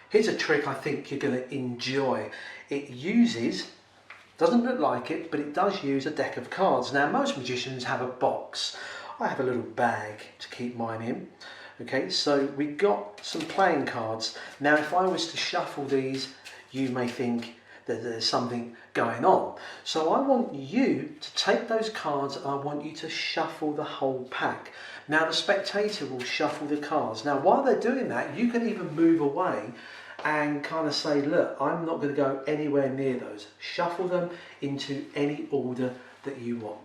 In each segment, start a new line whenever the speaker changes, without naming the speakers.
Here's a trick I think you're going to enjoy. It doesn't look like it, but it does use a deck of cards. Now most magicians have a box. I have a little bag to keep mine in. Okay, so we've got some playing cards. Now if I was to shuffle these, you may think that there's something going on. So I want you to take those cards and I want you to shuffle the whole pack. Now the spectator will shuffle the cards. Now while they're doing that, you can even move away and kind of say, look, I'm not going to go anywhere near those. Shuffle them into any order that you want.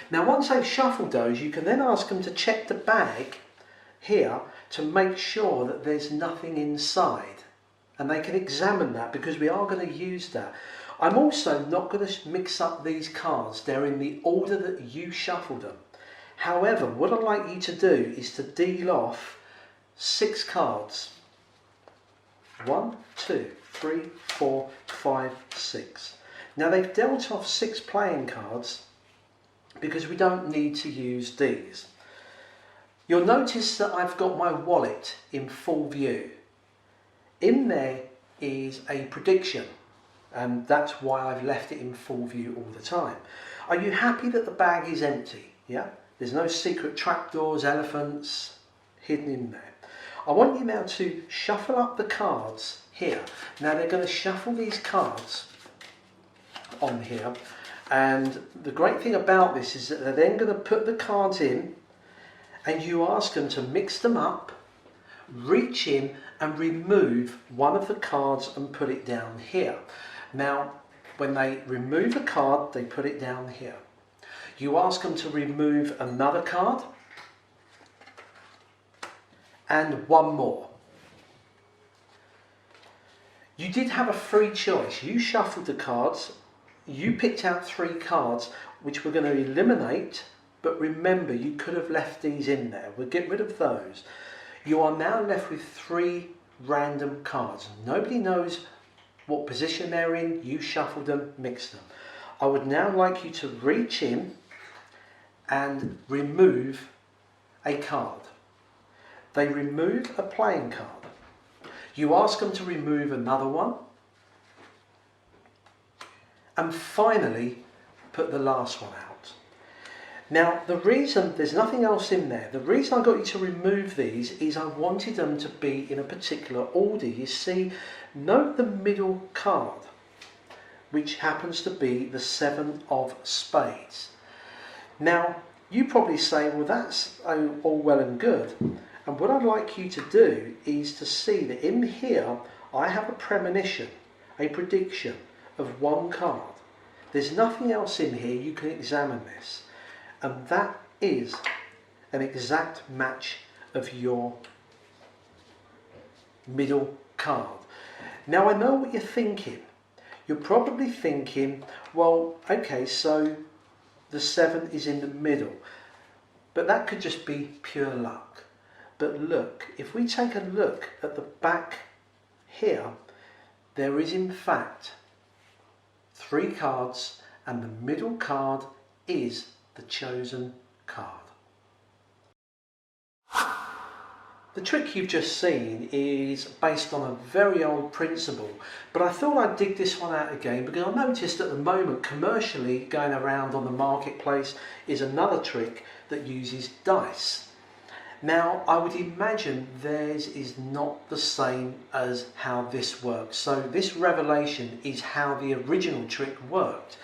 Now once they've shuffled those, you can then ask them to check the bag here to make sure that there's nothing inside. And they can examine that because we are going to use that. I'm also not going to mix up these cards. They're in the order that you shuffled them. However, what I'd like you to do is to deal off 6 cards. 1, 2, 3, 4, 5, 6. Now they've dealt off 6 playing cards because we don't need to use these. You'll notice that I've got my wallet in full view. In there is a prediction, and that's why I've left it in full view all the time. Are you happy that the bag is empty? Yeah? There's no secret trapdoors, elephants hidden in there. I want you now to shuffle up the cards here. Now they're going to shuffle these cards on here, and the great thing about this is that they're then going to put the cards in and you ask them to mix them up, reach in and remove one of the cards and put it down here. Now when they remove a card, they put it down here. You ask them to remove another card and one more. You did have a free choice. You shuffled the cards, you picked out 3 cards which we're going to eliminate, but remember you could have left these in there. We'll get rid of those. You are now left with 3 random cards. Nobody knows what position they're in. You shuffled them, mixed them. I would now like you to reach in and remove a card. They remove a playing card. You ask them to remove another one. And finally, put the last one out. Now, the reason there's nothing else in there, the reason I got you to remove these is I wanted them to be in a particular order. You see, note the middle card, which happens to be the 7 of spades. Now, you probably say, well, that's all well and good. And what I'd like you to do is to see that in here, I have a premonition, a prediction of 1 card. There's nothing else in here. You can examine this. And that is an exact match of your middle card. Now I know what you're thinking. You're probably thinking, well, okay, so the 7 is in the middle. But that could just be pure luck. But look, if we take a look at the back here, there is in fact 3 cards and the middle card is the chosen card. The trick you've just seen is based on a very old principle, but I thought I'd dig this one out again because I noticed at the moment commercially going around on the marketplace is another trick that uses dice. Now I would imagine theirs is not the same as how this works, so this revelation is how the original trick worked.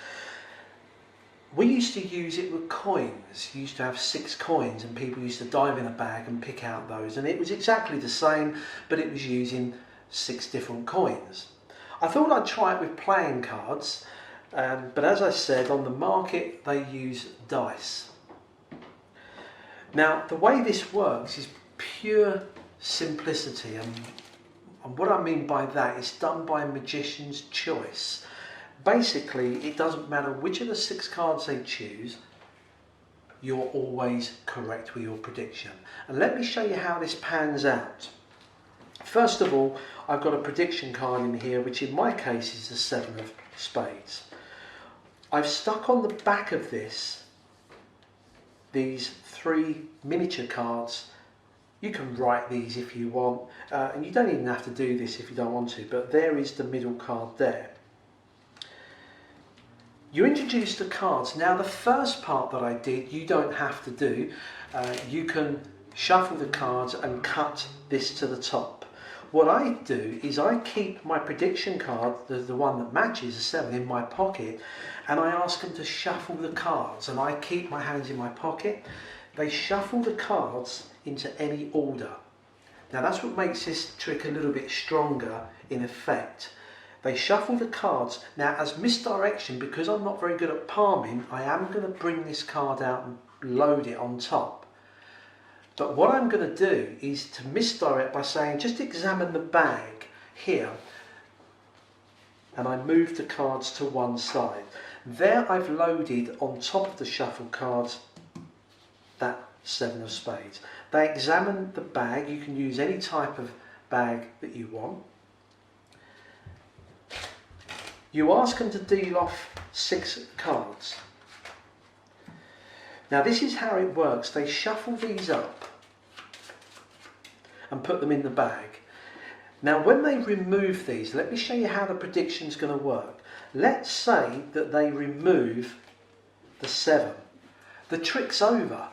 We used to use it with coins. You used to have 6 coins and people used to dive in a bag and pick out those, and it was exactly the same, but it was using 6 different coins. I thought I'd try it with playing cards, but as I said, on the market they use dice. Now the way this works is pure simplicity, and what I mean by that is done by a magician's choice. Basically, it doesn't matter which of the 6 cards they choose, you're always correct with your prediction. And let me show you how this pans out. First of all, I've got a prediction card in here, which in my case is the 7 of spades. I've stuck on the back of this these 3 miniature cards You can write these if you want, and you don't even have to do this if you don't want to, but there is the middle card there. You introduce the cards. Now the first part that I did, you don't have to do. You can shuffle the cards and cut this to the top. What I do is I keep my prediction card, the one that matches the 7, in my pocket, and I ask them to shuffle the cards, and I keep my hands in my pocket. They shuffle the cards into any order. Now that's what makes this trick a little bit stronger in effect. They shuffle the cards. Now as misdirection, because I'm not very good at palming, I am going to bring this card out and load it on top. But what I'm going to do is to misdirect by saying just examine the bag here, and I move the cards to one side. There I've loaded on top of the shuffle cards that 7 of spades. They examine the bag. You can use any type of bag that you want. You ask them to deal off 6 cards. Now this is how it works. They shuffle these up and put them in the bag. Now when they remove these, let me show you how the prediction is going to work. Let's say that they remove the 7. The trick's over.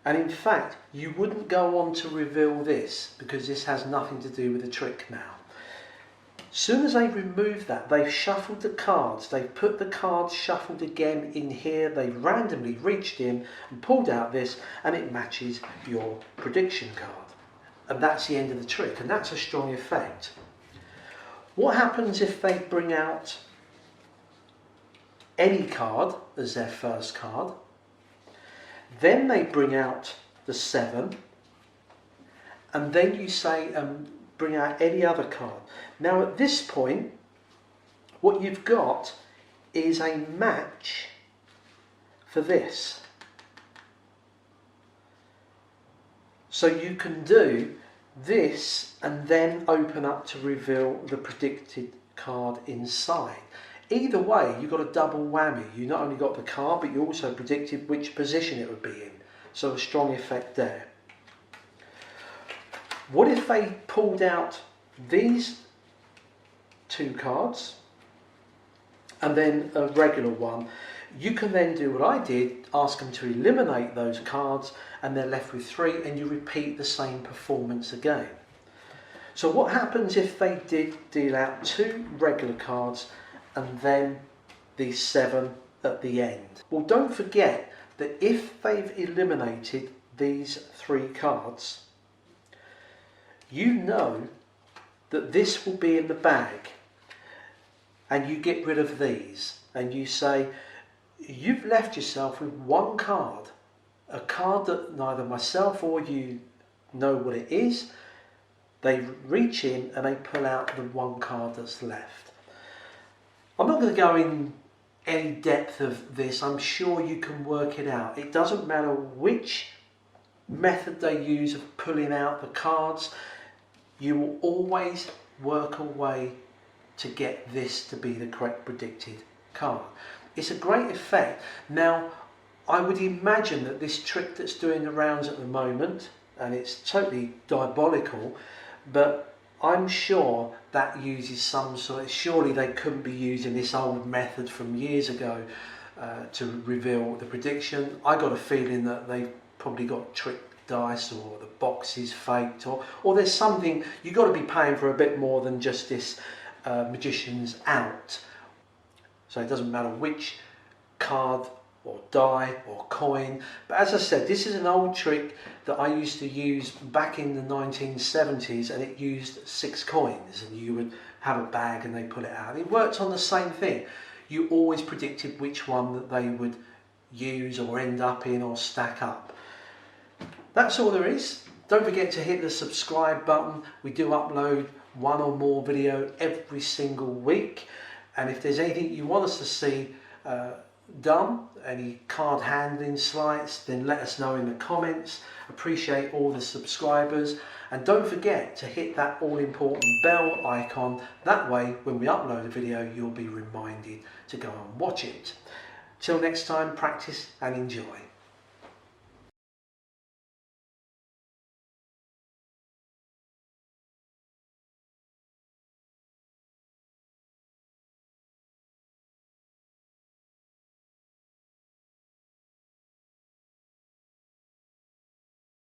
And in fact, you wouldn't go on to reveal this because this has nothing to do with the trick now. As soon as they remove that, they've shuffled the cards. They've put the cards shuffled again in here. They've randomly reached in and pulled out this, and it matches your prediction card. And that's the end of the trick, and that's a strong effect. What happens if they bring out any card as their first card? Then they bring out the 7, and then you say bring out any other card. Now at this point, what you've got is a match for this. So you can do this and then open up to reveal the predicted card inside. Either way, you've got a double whammy. You not only got the card, but you also predicted which position it would be in. So a strong effect there. What if they pulled out these 2 cards and then a regular one? You can then do what I did, ask them to eliminate those cards, and they're left with 3, and you repeat the same performance again. So what happens if they did deal out 2 regular cards and then the 7 at the end? Well, don't forget that if they've eliminated these 3 cards, you know that this will be in the bag, and you get rid of these, and you say you've left yourself with 1 card, a card that neither myself or you know what it is. They reach in and they pull out the 1 card that's left. I'm not going to go in any depth of this. I'm sure you can work it out. It doesn't matter which method they use of pulling out the cards. You will always work a way to get this to be the correct predicted card. It's a great effect. Now, I would imagine that this trick that's doing the rounds at the moment, and it's totally diabolical, but I'm sure that uses some sort of, surely they couldn't be using this old method from years ago to reveal the prediction. I got a feeling that they've probably got trick dice, or the box is faked, or there's something. You've got to be paying for a bit more than just this magician's out. So it doesn't matter which card or die or coin. But as I said, this is an old trick that I used to use back in the 1970s, and it used 6 coins, and you would have a bag and they pull it out. It worked on the same thing. You always predicted which one that they would use or end up in or stack up. That's all there is. Don't forget to hit the subscribe button. We do upload 1 or more video every single week, and if there's anything you want us to see done, any card handling sleights, then let us know in the comments. Appreciate all the subscribers, and don't forget to hit that all important bell icon. That way when we upload a video, you'll be reminded to go and watch it. Till next time, practice and enjoy.